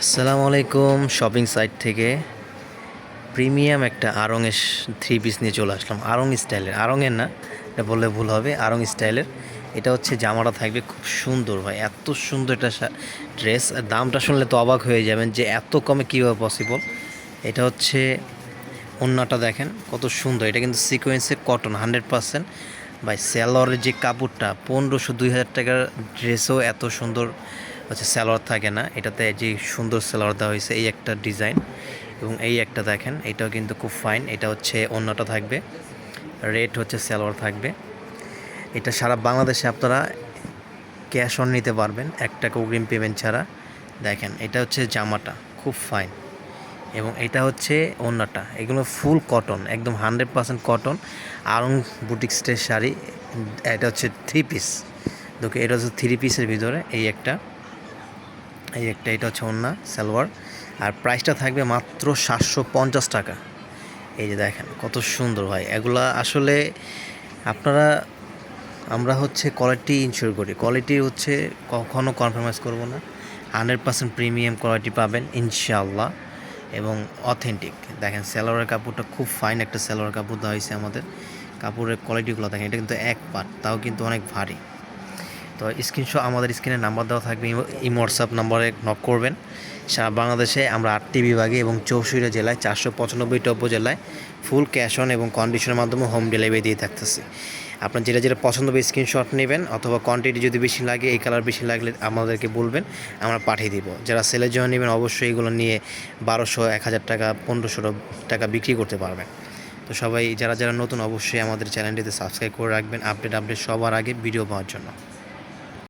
আসসালামু আলাইকুম shopping site থেকে প্রিমিয়াম একটা আড়ংয়ের থ্রি পিস নিয়ে চলে আসলাম। আড়ং স্টাইলের, আড়ংয়ের না, এটা বললে ভুল হবে, আড়ং স্টাইলের। এটা হচ্ছে জামাটা থাকবে খুব সুন্দর ভাই, এত সুন্দর একটা ড্রেস। দামটা শুনলে তো অবাক হয়ে যাবেন যে এত কমে কীভাবে পসিবল। এটা হচ্ছে ওড়নাটা দেখেন কত সুন্দর, এটা কিন্তু সিকোয়েন্সের কটন 100%। ভাই স্যালোয়ারের যে কাপড়টা 1500-2000 টাকার ড্রেসও এত সুন্দর হচ্ছে স্যালোয়ার থাকে না। এটাতে যে সুন্দর স্যালোয়ার দেওয়া হয়েছে, এই একটা ডিজাইন এবং এই একটা দেখেন, এটাও কিন্তু খুব ফাইন। এটা হচ্ছে ওড়নাটা থাকবে, রেড হচ্ছে স্যালোয়ার থাকবে। এটা সারা বাংলাদেশে আপনারা ক্যাশ অন নিতে পারবেন, 1 টাকা অগ্রিম পেমেন্ট ছাড়া। দেখেন এটা হচ্ছে জামাটা খুব ফাইন এবং এটা হচ্ছে ওড়নাটা, এগুলো ফুল কটন, একদম 100% কটন। আড়ং বুটিক্সের শাড়ি। এটা হচ্ছে থ্রি পিস, দেখো এটা হচ্ছে থ্রি পিসের ভিতরে এই একটা এটা হচ্ছে ওড়না সালোয়ার। আর প্রাইসটা থাকবে মাত্র 750 টাকা। এই যে দেখেন কত সুন্দর ভাই, এগুলা আসলে আপনারা, আমরা হচ্ছে কোয়ালিটি ইনশিওর করি, কোয়ালিটি হচ্ছে কখনো কম্প্রোমাইজ করব না। 100% প্রিমিয়াম কোয়ালিটি পাবেন ইনশাআল্লাহ এবং অথেন্টিক। দেখেন সালোয়ারের কাপড়টা খুব ফাইন একটা সালোয়ার কাপড় দেওয়া হয়েছে আমাদের। কাপড়ের কোয়ালিটিগুলো দেখেন, এটা কিন্তু এক পাট, তাও কিন্তু অনেক ভারী। তো স্ক্রিনশট আমাদের স্ক্রিনে নাম্বার দেওয়া থাকবে, এই হোয়াটসঅ্যাপ নম্বরে নক করবেন। সারা বাংলাদেশে আমরা 8টি বিভাগে এবং 64 জেলায় 495টা উপজেলায় ফুল ক্যাশ অন এবং কন্ডিশনের মাধ্যমে হোম ডেলিভারি দিয়ে থাকতেছি। আপনার যেটা যেটা পছন্দ হবে স্ক্রিনশট নেবেন, অথবা কোয়ান্টিটি যদি বেশি লাগে, এই কালার বেশি লাগলে আমাদেরকে বলবেন, আমরা পাঠিয়ে দিব। যারা সেলের জন্য নেবেন অবশ্যই এগুলো নিয়ে 1200, 1000 টাকা, 1500 টাকা বিক্রি করতে পারবেন। তো সবাই যারা যারা নতুন অবশ্যই আমাদের চ্যানেলটিতে সাবস্ক্রাইব করে রাখবেন, আপডেট সবার আগে ভিডিও পাওয়ার জন্য।